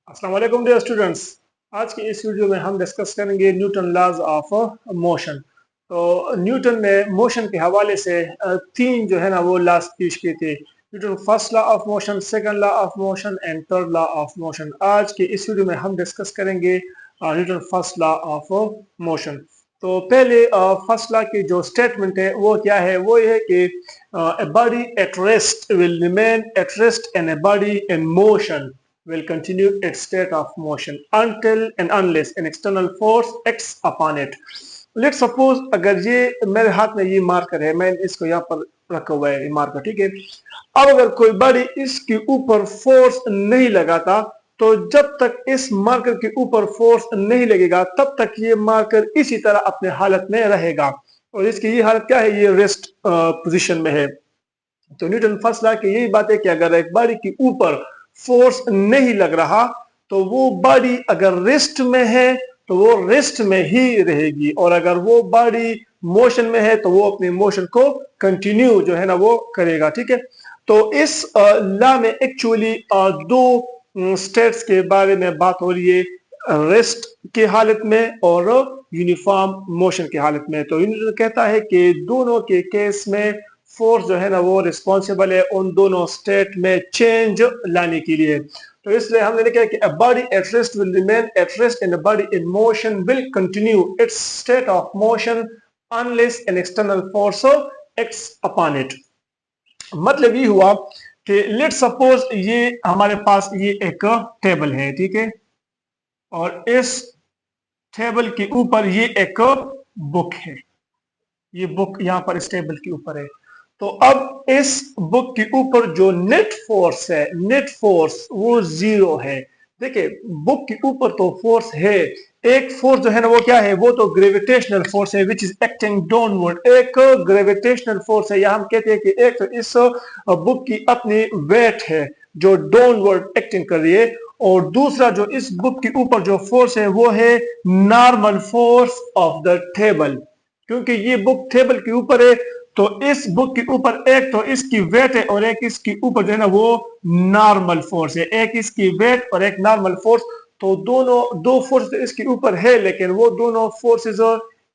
अस्सलाम वालेकुम dear students. आज की इस वीडियो में हम डिस्कस करेंगे न्यूटन लॉज ऑफ मोशन। तो न्यूटन ने मोशन के हवाले से तीन जो है ना वो लॉज पेश किए थे। Newton first law of motion, second law of motion and third law of motion. आज के इस वीडियो में हम डिस्कस करेंगे Newton first law of motion. तो पहले फर्स्ट लॉ की जो स्टेटमेंट है वो क्या है, वो ये है कि a body at rest will remain at rest and a body in motion will continue its state of motion until and unless an external force acts upon it. Let's suppose अगर ये मेरे हाथ में ये मार्कर है, मैं इसको यहाँ पर रखा हुआ है ये मार्कर, ठीक है। अब अगर कोई बॉडी इसके ऊपर फोर्स नहीं लगाता तो जब तक इस मार्कर के ऊपर फोर्स नहीं लगेगा तब तक ये मार्कर इसी तरह अपने हालत में रहेगा। और इसकी ये हालत क्या है, ये रेस्ट पोजीशन में है। तो न्यूटन फर्स्ट लॉ की यही बात है कि अगर एक बॉडी के ऊपर फोर्स नहीं लग रहा तो वो बॉडी अगर रेस्ट में है तो वो रेस्ट में ही रहेगी, और अगर वो बॉडी मोशन में है तो वो अपने मोशन को कंटिन्यू जो है ना वो करेगा, ठीक है। तो इस लॉ में एक्चुअली दो स्टेट्स के बारे में बात हो रही है, रेस्ट के हालत में और यूनिफॉर्म मोशन के हालत में। तो न्यूटन कहता है कि दोनों के केस में फोर्स जो है ना वो रिस्पॉन्सिबल है उन दोनों स्टेट में चेंज लाने के लिए। तो इसलिए हमने लिखा है कि a body at rest will remain at rest and a body in motion will continue its state of motion unless an external force acts upon it। मतलब ये हुआ कि लेट सपोज ये हमारे पास ये एक टेबल है, ठीक है, और इस टेबल के ऊपर ये एक बुक है। ये बुक यहाँ पर इस टेबल के ऊपर है। तो अब इस बुक के ऊपर जो नेट फोर्स है, नेट फोर्स वो जीरो है। देखिए बुक के ऊपर तो फोर्स है, एक फोर्स जो है ना वो क्या है, वो तो ग्रेविटेशनल फोर्स है विच इज एक्टिंग डाउनवर्ड। एक ग्रेविटेशनल फोर्स है, या हम कहते हैं कि एक तो इस बुक की अपनी वेट है जो डाउनवर्ड एक्टिंग कर रही है, और दूसरा जो इस बुक के ऊपर जो फोर्स है वो है normal force of the table. क्योंकि ये बुक टेबल के ऊपर है तो इस बुक के ऊपर एक तो इसकी वेट है और एक इसके ऊपर जो है ना वो नॉर्मल फोर्स है। एक इसकी वेट और एक नॉर्मल फोर्स, तो दोनों दो फोर्स इसके ऊपर है लेकिन वो दोनों forces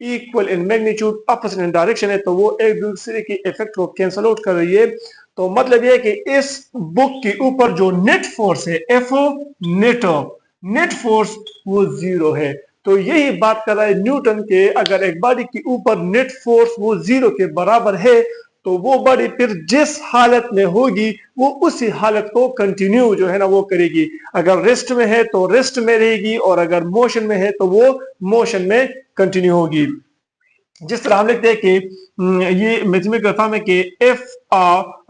equal in magnitude, opposite in direction है, तो वो एक दूसरे की इफेक्ट को कैंसल आउट कर रही है। तो मतलब ये है कि इस बुक के ऊपर जो नेट फोर्स है एफ नेट फोर्स वो जीरो है। तो यही बात कर रहा है न्यूटन के, अगर एक बॉडी के ऊपर नेट फोर्स वो जीरो के बराबर है तो वो बॉडी फिर जिस हालत में होगी वो उसी हालत को कंटिन्यू जो है ना वो करेगी। अगर रेस्ट में है तो रेस्ट में रहेगी, और अगर मोशन में है तो वो मोशन में कंटिन्यू होगी। जिस तरह हम लिखते हैं कि ये मैथमेटिकल फॉर्म है कि एफ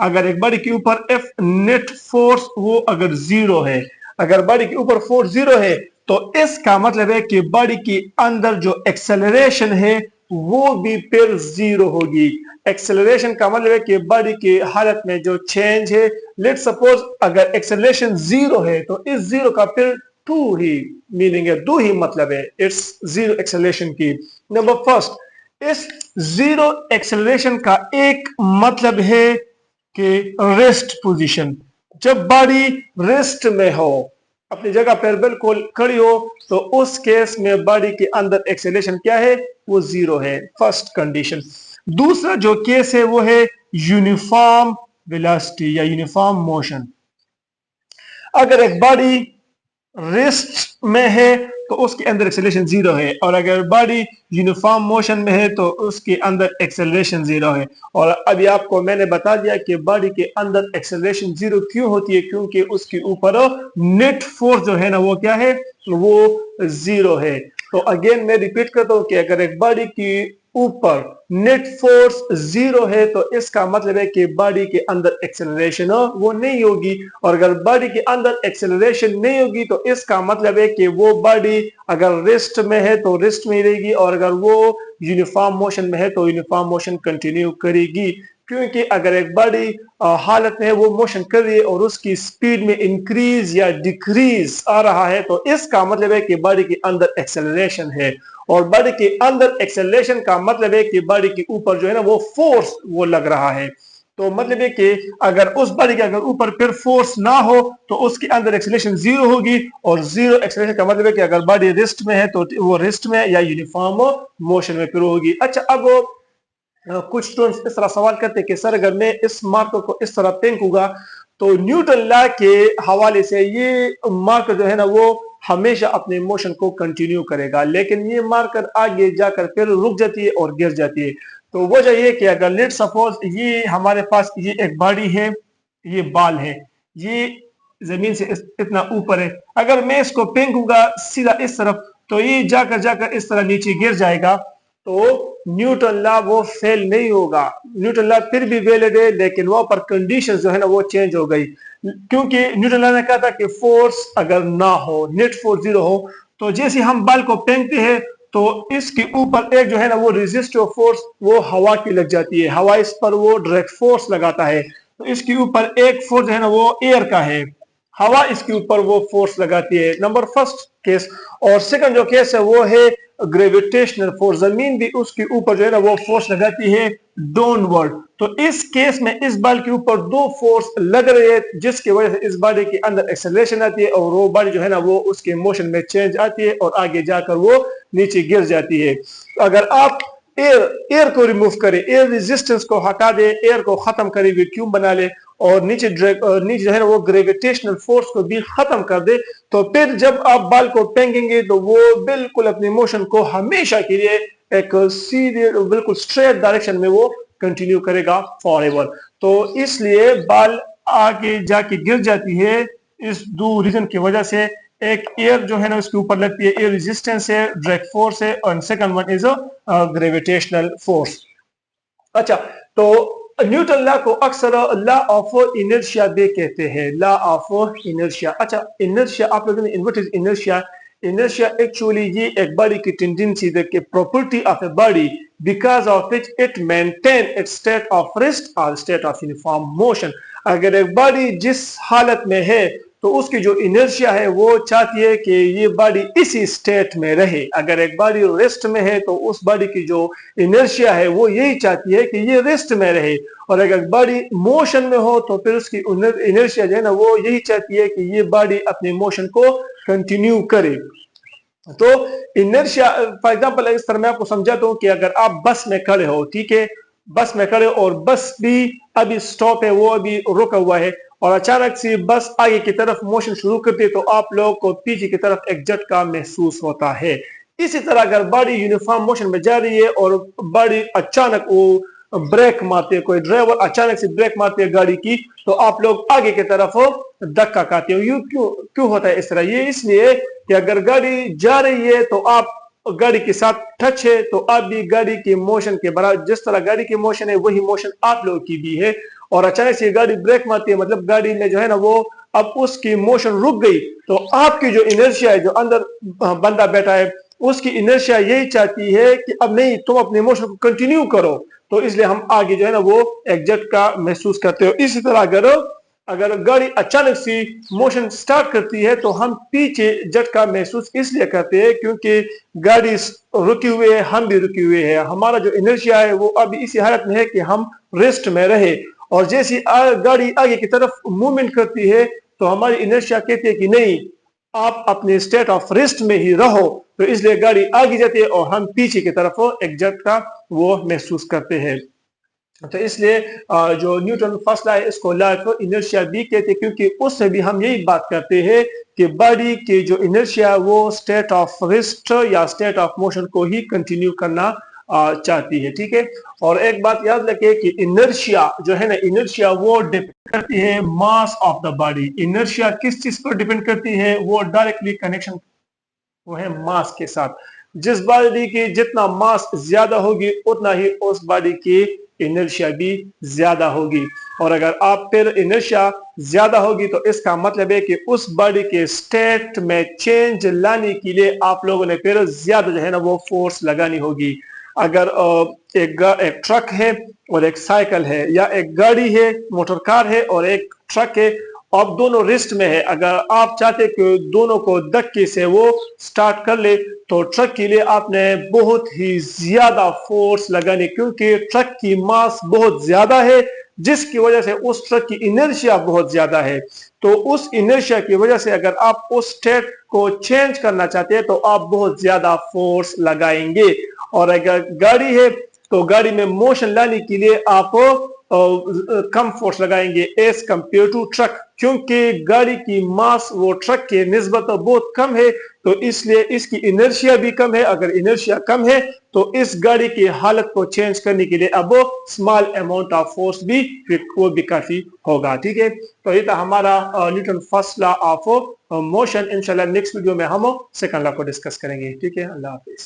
अगर एक बॉडी के ऊपर एफ नेट फोर्स वो अगर जीरो है, अगर बॉडी के ऊपर फोर्स जीरो है तो इसका मतलब है कि बॉडी के अंदर जो एक्सेलरेशन है वो भी फिर जीरो होगी। एक्सेलरेशन का मतलब है कि बॉडी की हालत में जो चेंज है, लेट सपोज अगर एक्सेलरेशन जीरो है तो इस जीरो का फिर टू ही मीनिंग है, दो ही मतलब है इट्स जीरो एक्सेलरेशन की। नंबर फर्स्ट, इस जीरो एक्सेलरेशन का एक मतलब है कि रेस्ट पोजीशन। जब बॉडी रेस्ट में हो, अपनी जगह पर बिल्कुल खड़ी हो, तो उस केस में बॉडी के अंदर एक्सेलरेशन क्या है, वो जीरो है, फर्स्ट कंडीशन। दूसरा जो केस है वो है यूनिफॉर्म वेलोसिटी या यूनिफॉर्म मोशन। अगर एक बॉडी रेस्ट में है तो उसके अंदर एक्सेलरेशन जीरो है, और अगर बॉडी यूनिफॉर्म मोशन में है तो उसके अंदर एक्सेलरेशन जीरो है। और अभी आपको मैंने बता दिया कि बॉडी के अंदर एक्सेलरेशन जीरो क्यों होती है, क्योंकि उसके ऊपर नेट फोर्स जो है ना वो क्या है, वो जीरो है। तो अगेन मैं रिपीट करता हूं कि अगर एक बॉडी की ऊपर नेट फोर्स जीरो है तो इसका मतलब है कि बॉडी के अंदर एक्सेलरेशन वो नहीं होगी, और अगर बॉडी के अंदर एक्सेलरेशन नहीं होगी तो इसका मतलब है कि वो बॉडी अगर रेस्ट में है तो रेस्ट में रहेगी, और अगर वो यूनिफॉर्म मोशन में है तो यूनिफॉर्म मोशन कंटिन्यू करेगी। क्योंकि अगर एक बॉडी हालत में वो मोशन कर रही है और उसकी स्पीड में इंक्रीज या डिक्रीज आ रहा है तो इसका मतलब है कि बॉडी के अंदर एक्सेलरेशन है, और बॉडी के अंदर एक्सेलरेशन का मतलब है कि बॉडी के ऊपर जो है ना वो फोर्स वो लग रहा है। तो मतलब है कि अगर उस बॉडी के अगर ऊपर फिर फोर्स ना हो तो उसके अंदर एक्सेलरेशन जीरो होगी, और जीरो एक्सेलरेशन का मतलब है कि अगर बॉडी रेस्ट में है तो वो रेस्ट में या यूनिफॉर्म मोशन में फिर होगी। अच्छा, अब कुछ स्टूडेंट्स इस तरह सवाल करते हैं कि सर अगर मैं इस मार्कर को इस तरह फेंकूंगा तो न्यूटन लॉ के हवाले से ये मार्कर जो है ना वो हमेशा अपने मोशन को कंटिन्यू करेगा, लेकिन ये मार्कर आगे जाकर फिर रुक जाती है और गिर जाती है। तो वजह ये कि अगर लेट सपोज ये हमारे पास ये एक बॉडी है, ये बाल है, ये जमीन से इतना ऊपर है, अगर मैं इसको फेंकूंगा सीधा इस तरफ तो ये जाकर जाकर इस तरह नीचे गिर जाएगा, तो न्यूटन लॉ वो फेल नहीं होगा। न्यूटन लॉ फिर भी वैलिड है, लेकिन वहां पर कंडीशन जो है ना वो चेंज हो गई, क्योंकि न्यूटन लॉ ने कहा था कि फोर्स अगर ना हो, नेट फोर्स जीरो हो, तो जैसे हम बॉल को फेंकते हैं तो इसके ऊपर एक जो है ना वो रेजिस्टिव फोर्स वो हवा की लग जाती है, हवा इस पर वो डायरेक्ट फोर्स लगाता है, तो इसके ऊपर एक फोर्स जो है ना वो एयर का है, हवा इसके ऊपर वो फोर्स लगाती है, नंबर फर्स्ट केस। और सेकंड जो केस है वो है ग्रेविटेशनल फोर्स, जमीन भी उसके ऊपर जो है ना वो फोर्स लगाती है डाउनवर्ड। तो इस केस में इस बॉल के ऊपर दो फोर्स लग रहे हैं, जिसकी वजह से इस बॉडी के अंदर एक्सेलरेशन आती है और वो बॉडी जो है ना वो उसके मोशन में चेंज आती है और आगे जाकर वो नीचे गिर जाती है। अगर आप एयर को रिमूव करे, एयर रेजिस्टेंस को हटा दे, एयर को खत्म करे, वैक्यूम बना ले, और नीचे जो है ना वो ग्रेविटेशनल फोर्स को भी खत्म कर दे, तो फिर जब आप बॉल को फेंकेंगे तो वो बिल्कुल अपने मोशन को हमेशा के लिए एक सीधे बिल्कुल स्ट्रेट डायरेक्शन में वो कंटिन्यू करेगा फॉर एवर। तो इसलिए बॉल आगे जाके गिर जाती है इस दो रीजन की वजह से, एक एयर जो है ना उसके ऊपर लगती है, एयर रेजिस्टेंस है, डायरेक्ट फोर्स है, और second one is gravitational force. अच्छा, तो न्यूटन लॉ को अक्सर लॉ ऑफ इनर्शिया भी कहते हैं, लॉ ऑफ इनर्शिया। अच्छा, इनर्शिया आप लोगों ने what is inertia? Inertia actually ये एक बॉडी की tendency the property of a body because of which it maintain its state of rest और स्टेट ऑफ यूनिफॉर्म मोशन। अगर एक बॉडी जिस हालत में है तो उसकी जो इनर्शिया है वो चाहती है कि ये बॉडी इसी स्टेट में रहे। अगर एक बॉडी रेस्ट में है तो उस बॉडी की जो इनर्शिया है वो यही चाहती है कि ये रेस्ट में रहे, और अगर बॉडी मोशन में हो तो फिर उसकी इनर्शिया जो है ना वो यही चाहती है कि ये बॉडी अपने मोशन को कंटिन्यू करे। तो इनर्शिया फॉर एग्जांपल इस तरह मैं आपको समझाता हूं कि अगर आप बस में खड़े हो, ठीक है, बस में खड़े और बस भी अभी स्टॉप है, वो अभी रुका हुआ है, और अचानक से बस आगे की तरफ मोशन शुरू करती है तो आप लोगों को पीछे की तरफ एक झटका महसूस होता है। इसी तरह अगर बॉडी यूनिफॉर्म मोशन में जा रही है और बॉडी अचानक वो ब्रेक मारती है, कोई ड्राइवर अचानक से ब्रेक मारती है गाड़ी की, तो आप लोग आगे की तरफ धक्का खाते हो। ये क्यों होता है इस तरह? ये इसलिए कि अगर गाड़ी जा रही है तो आप गाड़ी के साथ टच है तो आप भी गाड़ी के मोशन के बराबर, जिस तरह गाड़ी की मोशन है वही मोशन आप लोगों की भी है, और अचानक से गाड़ी ब्रेक मारती है मतलब गाड़ी में जो है ना वो अब उसकी मोशन रुक गई, तो आपकी जो इनर्शिया है, जो अंदर बंदा बैठा है, उसकी इनर्शिया यही चाहती है कि अब नहीं, तुम अपने मोशन को कंटिन्यू करो, तो इसलिए हम आगे जो है ना वो एक झटका महसूस करते हो। इसी तरह अगर गाड़ी अचानक से मोशन स्टार्ट करती है तो हम पीछे झटका महसूस इसलिए करते हैं क्योंकि गाड़ी रुकी हुई है, हम भी रुके हुए हैं, हमारा जो इनर्शिया है वो अभी इसी हालत में है कि हम रेस्ट में रहे, और जैसी गाड़ी आगे की तरफ मूवमेंट करती है तो हमारी इनर्शिया कहती है कि नहीं, आप अपने स्टेट ऑफ रेस्ट में ही रहो, तो इसलिए गाड़ी आगे जाती है और हम पीछे की तरफ एक झटका वो महसूस करते हैं। तो इसलिए जो न्यूटन फर्स्ट लॉ है इसको लॉ ऑफ इनर्शिया भी कहते हैं, क्योंकि उससे भी हम यही बात करते हैं कि बॉडी की जो इनर्शिया वो स्टेट ऑफ रेस्ट या स्टेट ऑफ मोशन को ही कंटिन्यू करना चाहती है, ठीक है। और एक बात याद रखिए कि इनर्शिया जो है ना, इनर्शिया वो डिपेंड करती है mass of the body. Inertia किस चीज पर डिपेंड करती है? वो डायरेक्टली कनेक्शन वो है मास के साथ। जिस बॉडी की जितना मास ज्यादा होगी उतना ही उस बॉडी की इनर्शिया भी ज्यादा होगी, और अगर आप फिर इनर्शिया ज्यादा होगी तो इसका मतलब है कि उस बॉडी के स्टेट में चेंज लाने के लिए आप लोगों ने फिर ज्यादा जो है ना वो फोर्स लगानी होगी। अगर एक ट्रक है और एक साइकिल है, या एक गाड़ी है, मोटर कार है और एक ट्रक है, आप दोनों रेस्ट में है, अगर आप चाहते कि दोनों को धक्के से वो स्टार्ट कर ले तो ट्रक के लिए आपने बहुत ही ज्यादा फोर्स लगानी, क्योंकि ट्रक की मास बहुत ज्यादा है, جس کی وجہ سے اس ٹرک کی انرشیا بہت زیادہ ہے. تو اس انرشیا کی وجہ سے اگر آپ اس اسٹیٹ کو چینج کرنا چاہتے ہیں تو آپ بہت زیادہ فورس لگائیں گے. اور اگر گاڑی ہے تو گاڑی میں موشن لانے کے لیے آپ کم فورس لگائیں گے ایز کمپیئر ٹو ٹرک, کیونکہ گاڑی کی ماس وہ ٹرک کے نسبت بہت کم ہے, تو اس لیے اس کی انرشیا بھی کم ہے. اگر انرشیا کم ہے تو اس گاڑی کی حالت کو چینج کرنے کے لیے اب اسمال اماؤنٹ آف فورس بھی وہ بھی کافی ہوگا. ٹھیک ہے, تو یہ تھا ہمارا Newton first law of motion. انشاءاللہ نیکسٹ ویڈیو میں ہم سیکنڈ لا کو ڈسکس کریں گے. ٹھیک ہے, اللہ حافظ.